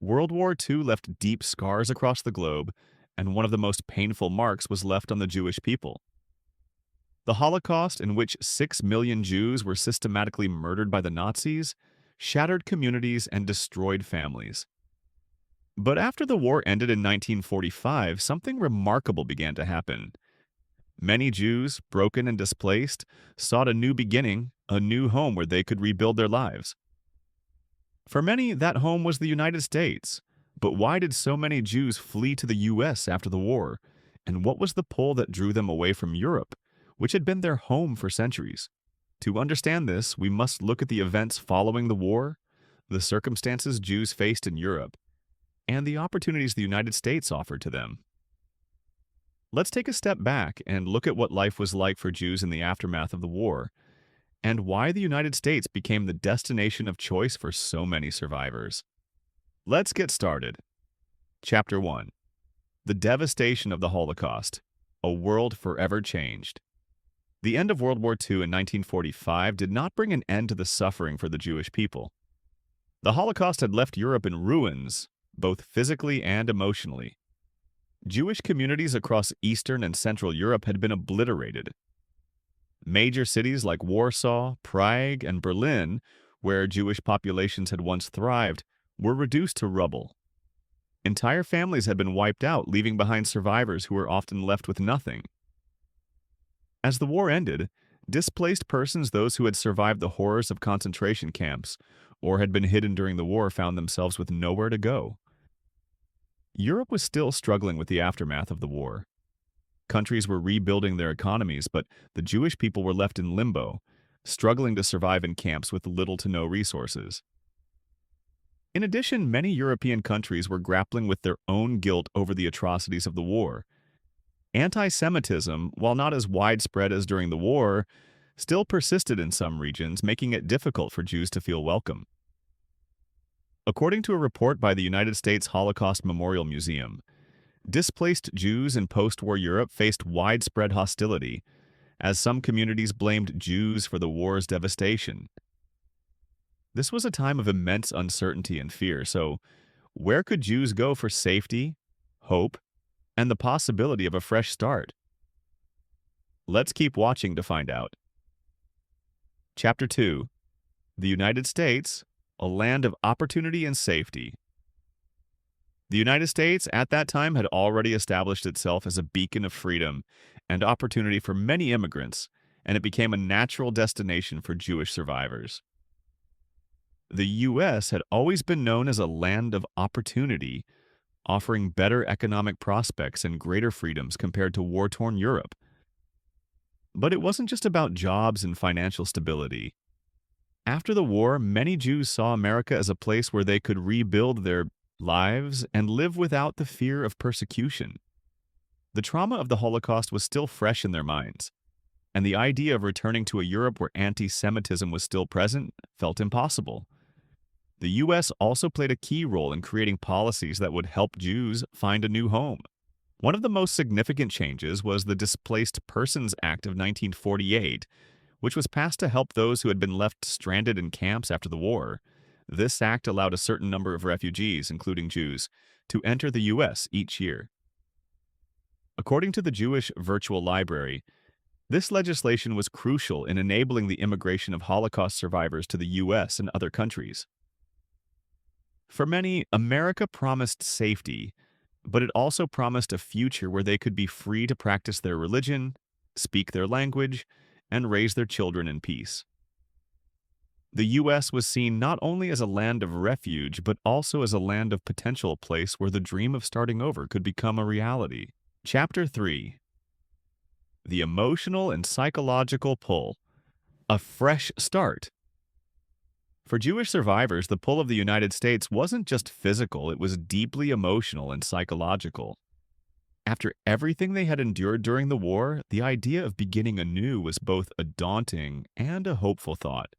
World War II left deep scars across the globe, and one of the most painful marks was left on the Jewish people. The Holocaust, in which 6 million Jews were systematically murdered by the Nazis, shattered communities and destroyed families. But after the war ended in 1945, something remarkable began to happen. Many Jews, broken and displaced, sought a new beginning, a new home where they could rebuild their lives. For many, that home was the United States. But why did so many Jews flee to the U.S. after the war? And what was the pull that drew them away from Europe, which had been their home for centuries? To understand this, we must look at the events following the war, the circumstances Jews faced in Europe, and the opportunities the United States offered to them. Let's take a step back and look at what life was like for Jews in the aftermath of the war, and why the United States became the destination of choice for so many survivors. Let's get started. Chapter 1. The Devastation of the Holocaust, a World Forever Changed. The end of World War II in 1945 did not bring an end to the suffering for the Jewish people. The Holocaust had left Europe in ruins, both physically and emotionally. Jewish communities across Eastern and Central Europe had been obliterated. Major cities like Warsaw, Prague, and Berlin, where Jewish populations had once thrived, were reduced to rubble. Entire families had been wiped out, leaving behind survivors who were often left with nothing. As the war ended, displaced persons, those who had survived the horrors of concentration camps or had been hidden during the war, found themselves with nowhere to go. Europe was still struggling with the aftermath of the war. Countries were rebuilding their economies, but the Jewish people were left in limbo, struggling to survive in camps with little to no resources. In addition, many European countries were grappling with their own guilt over the atrocities of the war. Anti-Semitism, while not as widespread as during the war, still persisted in some regions, making it difficult for Jews to feel welcome. According to a report by the United States Holocaust Memorial Museum, displaced Jews in post-war Europe faced widespread hostility, as some communities blamed Jews for the war's devastation. This was a time of immense uncertainty and fear, so where could Jews go for safety, hope, and the possibility of a fresh start? Let's keep watching to find out. Chapter 2. The United States, a Land of Opportunity and Safety. The United States at that time had already established itself as a beacon of freedom and opportunity for many immigrants, and it became a natural destination for Jewish survivors. The U.S. had always been known as a land of opportunity, offering better economic prospects and greater freedoms compared to war-torn Europe. But it wasn't just about jobs and financial stability. After the war, many Jews saw America as a place where they could rebuild their lives and live without the fear of persecution. The trauma of the Holocaust was still fresh in their minds, and the idea of returning to a Europe where anti-Semitism was still present felt impossible. The U.S. also played a key role in creating policies that would help Jews find a new home. One of the most significant changes was the Displaced Persons Act of 1948, which was passed to help those who had been left stranded in camps after the war. This act allowed a certain number of refugees, including Jews, to enter the U.S. each year. According to the Jewish Virtual Library, this legislation was crucial in enabling the immigration of Holocaust survivors to the U.S. and other countries. For many, America promised safety, but it also promised a future where they could be free to practice their religion, speak their language, and raise their children in peace. The U.S. was seen not only as a land of refuge, but also as a land of potential, a place where the dream of starting over could become a reality. Chapter 3. The Emotional and Psychological Pull. A Fresh Start. For Jewish survivors, the pull of the United States wasn't just physical, it was deeply emotional and psychological. After everything they had endured during the war, the idea of beginning anew was both a daunting and a hopeful thought.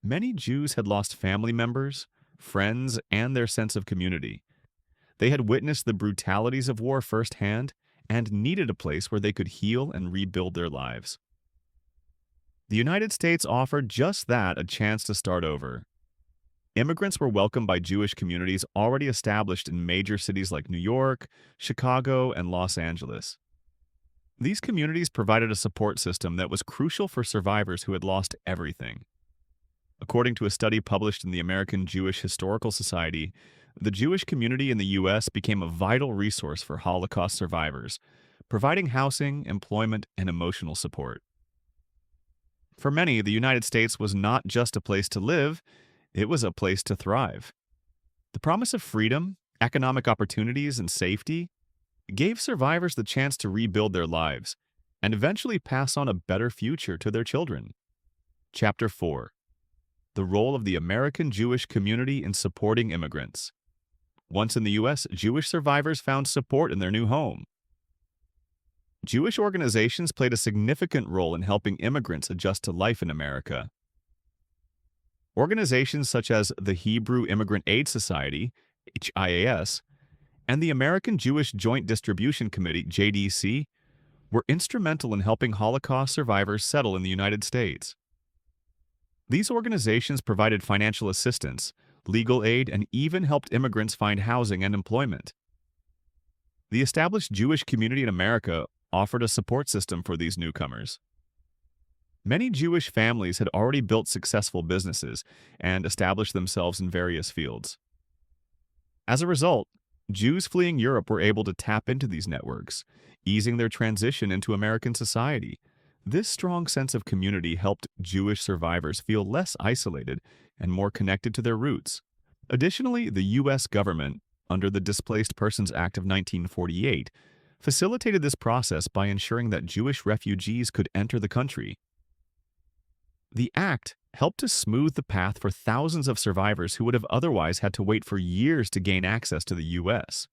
Many Jews had lost family members, friends, and their sense of community. They had witnessed the brutalities of war firsthand and needed a place where they could heal and rebuild their lives. The United States offered just that, a chance to start over. Immigrants were welcomed by Jewish communities already established in major cities like New York, Chicago, and Los Angeles. These communities provided a support system that was crucial for survivors who had lost everything. According to a study published in the American Jewish Historical Society, the Jewish community in the U.S. became a vital resource for Holocaust survivors, providing housing, employment, and emotional support. For many, the United States was not just a place to live, it was a place to thrive. The promise of freedom, economic opportunities, and safety gave survivors the chance to rebuild their lives and eventually pass on a better future to their children. Chapter 4: The Role of the American Jewish Community in Supporting Immigrants. Once in the U.S., Jewish survivors found support in their new home. Jewish organizations played a significant role in helping immigrants adjust to life in America. Organizations such as the Hebrew Immigrant Aid Society, HIAS, and the American Jewish Joint Distribution Committee, JDC, were instrumental in helping Holocaust survivors settle in the United States. These organizations provided financial assistance, legal aid, and even helped immigrants find housing and employment. The established Jewish community in America offered a support system for these newcomers. Many Jewish families had already built successful businesses and established themselves in various fields. As a result, Jews fleeing Europe were able to tap into these networks, easing their transition into American society. This strong sense of community helped Jewish survivors feel less isolated and more connected to their roots. Additionally, the U.S. government, under the Displaced Persons Act of 1948, facilitated this process by ensuring that Jewish refugees could enter the country. The act helped to smooth the path for thousands of survivors who would have otherwise had to wait for years to gain access to the U.S.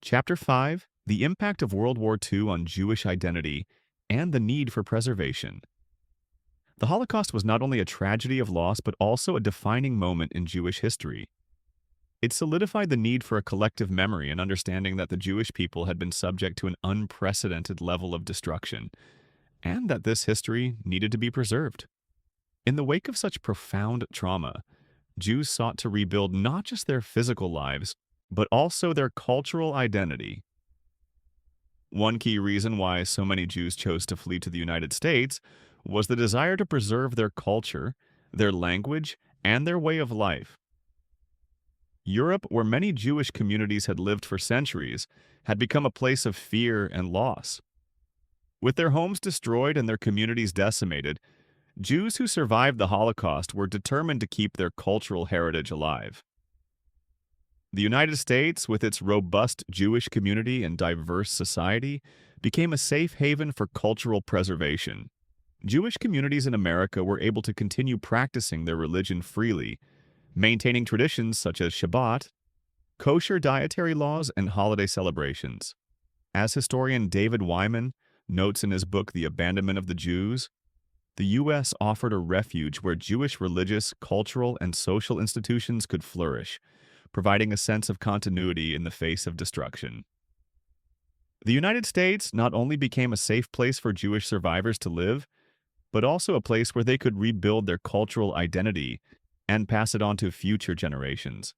Chapter 5: The Impact of World War II on Jewish Identity and the Need for Preservation. The Holocaust was not only a tragedy of loss but also a defining moment in Jewish history. It solidified the need for a collective memory and understanding that the Jewish people had been subject to an unprecedented level of destruction, and that this history needed to be preserved. In the wake of such profound trauma, Jews sought to rebuild not just their physical lives, but also their cultural identity. One key reason why so many Jews chose to flee to the United States was the desire to preserve their culture, their language, and their way of life. Europe, where many Jewish communities had lived for centuries, had become a place of fear and loss. With their homes destroyed and their communities decimated, Jews who survived the Holocaust were determined to keep their cultural heritage alive. The United States, with its robust Jewish community and diverse society, became a safe haven for cultural preservation. Jewish communities in America were able to continue practicing their religion freely, maintaining traditions such as Shabbat, kosher dietary laws, and holiday celebrations. As historian David Wyman notes in his book The Abandonment of the Jews, the U.S. offered a refuge where Jewish religious, cultural, and social institutions could flourish, providing a sense of continuity in the face of destruction. The United States not only became a safe place for Jewish survivors to live, but also a place where they could rebuild their cultural identity and pass it on to future generations.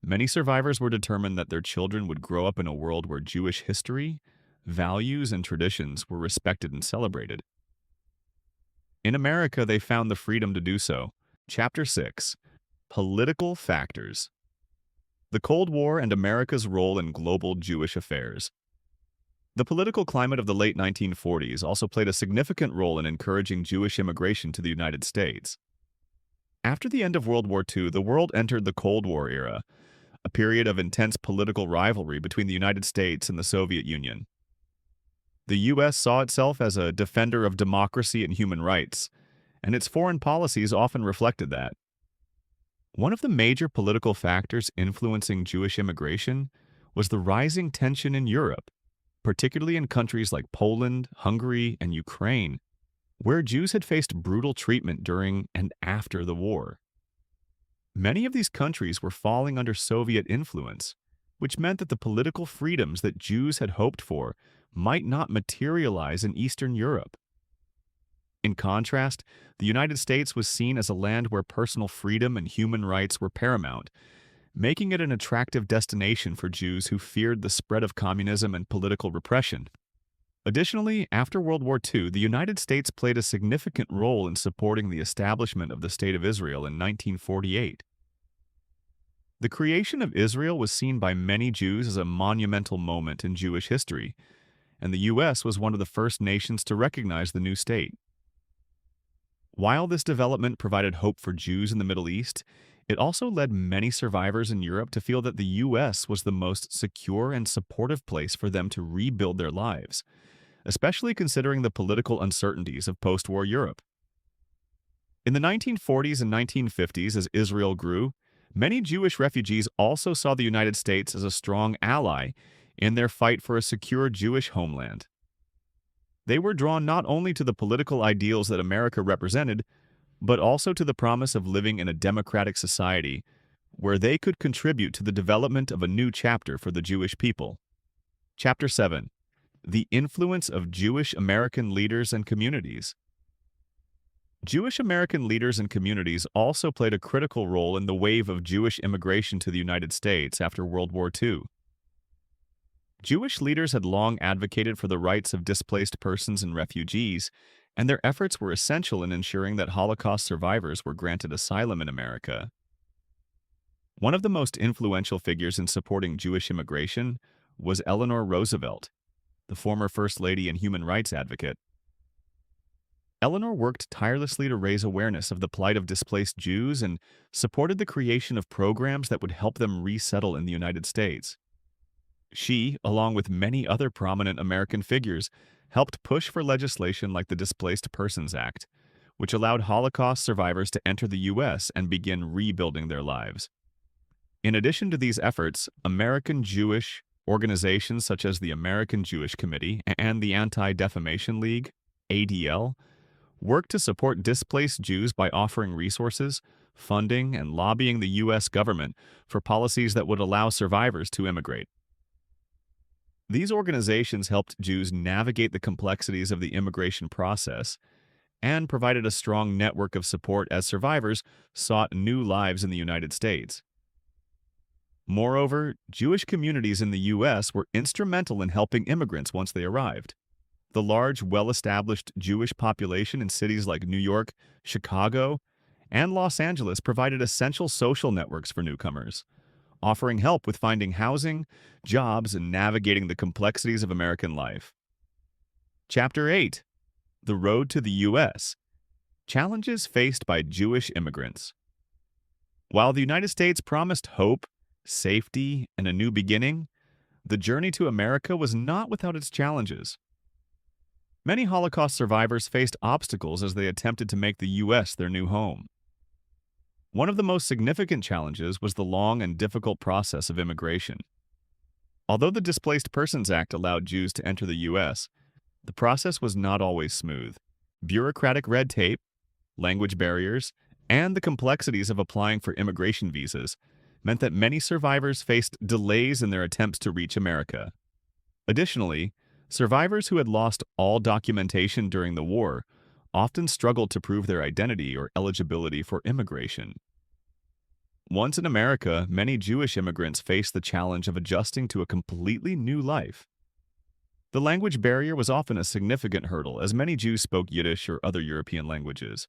Many survivors were determined that their children would grow up in a world where Jewish history, values, and traditions were respected and celebrated. In America, they found the freedom to do so. Chapter 6: Political Factors. The Cold War and America's Role in Global Jewish Affairs. The political climate of the late 1940s also played a significant role in encouraging Jewish immigration to the United States. After the end of World War II, the world entered the Cold War era, a period of intense political rivalry between the United States and the Soviet Union. The U.S. saw itself as a defender of democracy and human rights, and its foreign policies often reflected that. One of the major political factors influencing Jewish immigration was the rising tension in Europe, particularly in countries like Poland, Hungary, and Ukraine, where Jews had faced brutal treatment during and after the war. Many of these countries were falling under Soviet influence, which meant that the political freedoms that Jews had hoped for might not materialize in Eastern Europe. In contrast, the United States was seen as a land where personal freedom and human rights were paramount, making it an attractive destination for Jews who feared the spread of communism and political repression. Additionally, after World War II, the United States played a significant role in supporting the establishment of the State of Israel in 1948. The creation of Israel was seen by many Jews as a monumental moment in Jewish history, and the U.S. was one of the first nations to recognize the new state. While this development provided hope for Jews in the Middle East, it also led many survivors in Europe to feel that the U.S. was the most secure and supportive place for them to rebuild their lives, especially considering the political uncertainties of post-war Europe. In the 1940s and 1950s, as Israel grew, many Jewish refugees also saw the United States as a strong ally in their fight for a secure Jewish homeland. They were drawn not only to the political ideals that America represented, but also to the promise of living in a democratic society where they could contribute to the development of a new chapter for the Jewish people. Chapter 7. The Influence of Jewish American Leaders and Communities. Jewish American leaders and communities also played a critical role in the wave of Jewish immigration to the United States after World War II. Jewish leaders had long advocated for the rights of displaced persons and refugees, and their efforts were essential in ensuring that Holocaust survivors were granted asylum in America. One of the most influential figures in supporting Jewish immigration was Eleanor Roosevelt, the former First Lady and human rights advocate. Eleanor worked tirelessly to raise awareness of the plight of displaced Jews and supported the creation of programs that would help them resettle in the United States. She, along with many other prominent American figures, helped push for legislation like the Displaced Persons Act, which allowed Holocaust survivors to enter the U.S. and begin rebuilding their lives. In addition to these efforts, American Jewish organizations such as the American Jewish Committee and the Anti-Defamation League, ADL, worked to support displaced Jews by offering resources, funding, and lobbying the U.S. government for policies that would allow survivors to immigrate. These organizations helped Jews navigate the complexities of the immigration process and provided a strong network of support as survivors sought new lives in the United States. Moreover, Jewish communities in the U.S. were instrumental in helping immigrants once they arrived. The large, well-established Jewish population in cities like New York, Chicago, and Los Angeles provided essential social networks for newcomers, offering help with finding housing, jobs, and navigating the complexities of American life. Chapter 8. The Road to the U.S. Challenges Faced by Jewish Immigrants. While the United States promised hope, safety, and a new beginning, the journey to America was not without its challenges. Many Holocaust survivors faced obstacles as they attempted to make the U.S. their new home. One of the most significant challenges was the long and difficult process of immigration. Although the Displaced Persons Act allowed Jews to enter the U.S., the process was not always smooth. Bureaucratic red tape, language barriers, and the complexities of applying for immigration visas meant that many survivors faced delays in their attempts to reach America. Additionally, survivors who had lost all documentation during the war often struggled to prove their identity or eligibility for immigration. Once in America, many Jewish immigrants faced the challenge of adjusting to a completely new life. The language barrier was often a significant hurdle, as many Jews spoke Yiddish or other European languages.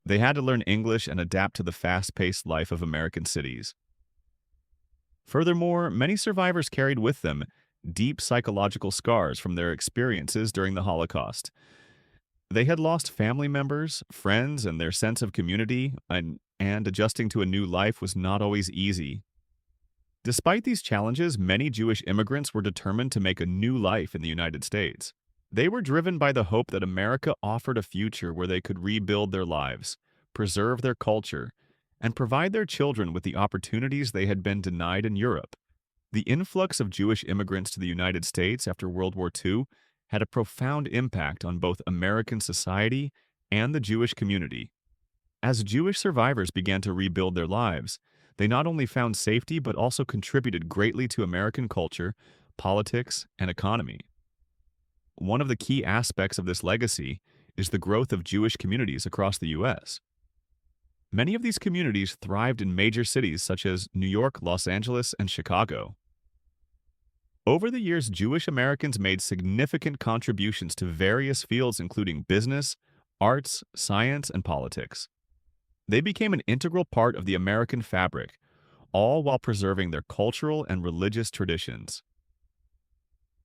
They had to learn English and adapt to the fast-paced life of American cities. Furthermore, many survivors carried with them deep psychological scars from their experiences during the Holocaust. They had lost family members, friends, and their sense of community, and adjusting to a new life was not always easy. Despite these challenges, many Jewish immigrants were determined to make a new life in the United States. They were driven by the hope that America offered a future where they could rebuild their lives, preserve their culture, and provide their children with the opportunities they had been denied in Europe. The influx of Jewish immigrants to the United States after World War II had a profound impact on both American society and the Jewish community. As Jewish survivors began to rebuild their lives, they not only found safety but also contributed greatly to American culture, politics, and economy. One of the key aspects of this legacy is the growth of Jewish communities across the U.S. Many of these communities thrived in major cities such as New York, Los Angeles, and Chicago. Over the years, Jewish Americans made significant contributions to various fields including business, arts, science, and politics. They became an integral part of the American fabric, all while preserving their cultural and religious traditions.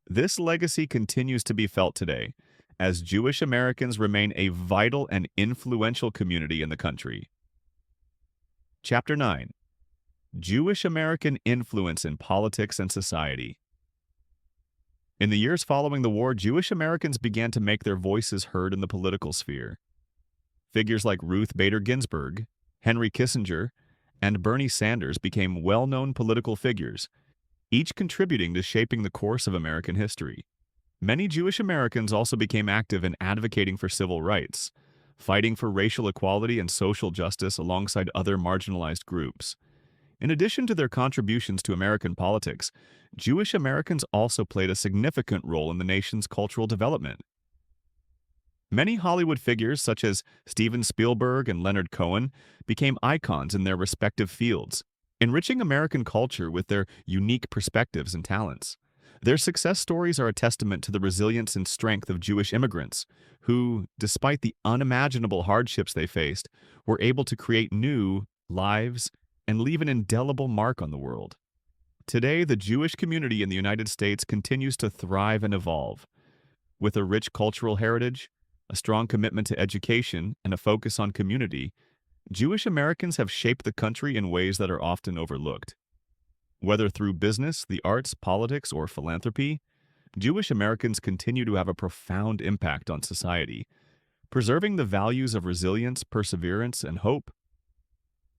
This legacy continues to be felt today, as Jewish Americans remain a vital and influential community in the country. Chapter 9. Jewish American Influence in Politics and Society. In the years following the war, Jewish Americans began to make their voices heard in the political sphere. Figures like Ruth Bader Ginsburg, Henry Kissinger, and Bernie Sanders became well-known political figures, each contributing to shaping the course of American history. Many Jewish Americans also became active in advocating for civil rights, fighting for racial equality and social justice alongside other marginalized groups. In addition to their contributions to American politics, Jewish Americans also played a significant role in the nation's cultural development. Many Hollywood figures, such as Steven Spielberg and Leonard Cohen, became icons in their respective fields, enriching American culture with their unique perspectives and talents. Their success stories are a testament to the resilience and strength of Jewish immigrants, who, despite the unimaginable hardships they faced, were able to create new lives and leave an indelible mark on the world. Today, the Jewish community in the United States continues to thrive and evolve. With a rich cultural heritage, a strong commitment to education, and a focus on community, Jewish Americans have shaped the country in ways that are often overlooked. Whether through business, the arts, politics, or philanthropy, Jewish Americans continue to have a profound impact on society, preserving the values of resilience, perseverance, and hope.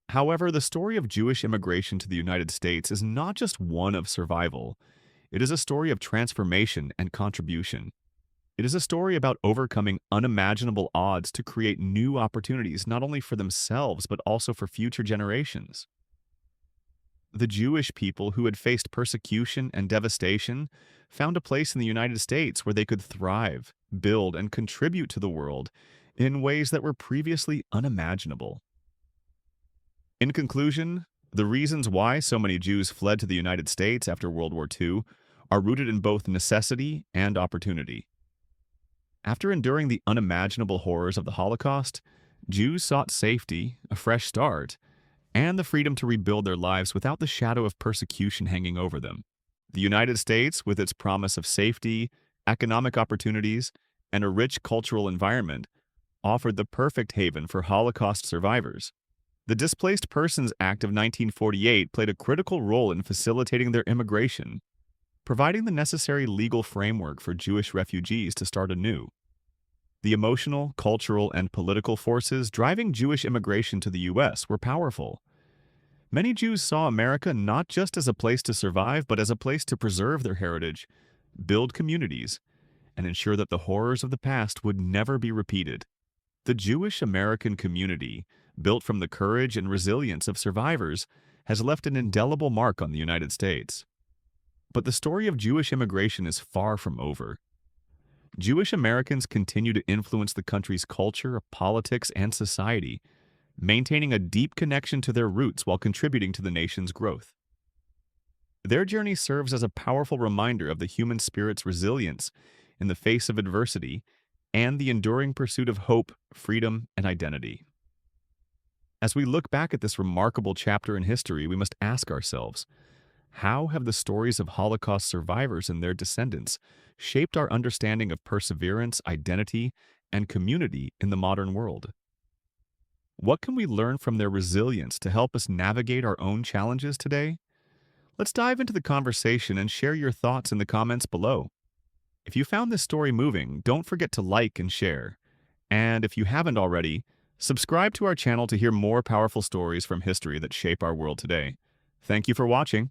However, the story of Jewish immigration to the United States is not just one of survival. It is a story of transformation and contribution. It is a story about overcoming unimaginable odds to create new opportunities not only for themselves but also for future generations. The Jewish people who had faced persecution and devastation found a place in the United States where they could thrive, build, and contribute to the world in ways that were previously unimaginable. In conclusion, the reasons why so many Jews fled to the United States after World War II are rooted in both necessity and opportunity. After enduring the unimaginable horrors of the Holocaust, Jews sought safety, a fresh start, and the freedom to rebuild their lives without the shadow of persecution hanging over them. The United States, with its promise of safety, economic opportunities, and a rich cultural environment, offered the perfect haven for Holocaust survivors. The Displaced Persons Act of 1948 played a critical role in facilitating their immigration, providing the necessary legal framework for Jewish refugees to start anew. The emotional, cultural, and political forces driving Jewish immigration to the U.S. were powerful. Many Jews saw America not just as a place to survive, but as a place to preserve their heritage, build communities, and ensure that the horrors of the past would never be repeated. The Jewish American community, built from the courage and resilience of survivors, has left an indelible mark on the United States. But the story of Jewish immigration is far from over. Jewish Americans continue to influence the country's culture, politics, and society, maintaining a deep connection to their roots while contributing to the nation's growth. Their journey serves as a powerful reminder of the human spirit's resilience in the face of adversity and the enduring pursuit of hope, freedom, and identity. As we look back at this remarkable chapter in history, we must ask ourselves, how have the stories of Holocaust survivors and their descendants shaped our understanding of perseverance, identity, and community in the modern world? What can we learn from their resilience to help us navigate our own challenges today? Let's dive into the conversation and share your thoughts in the comments below. If you found this story moving, don't forget to like and share. And if you haven't already, subscribe to our channel to hear more powerful stories from history that shape our world today. Thank you for watching.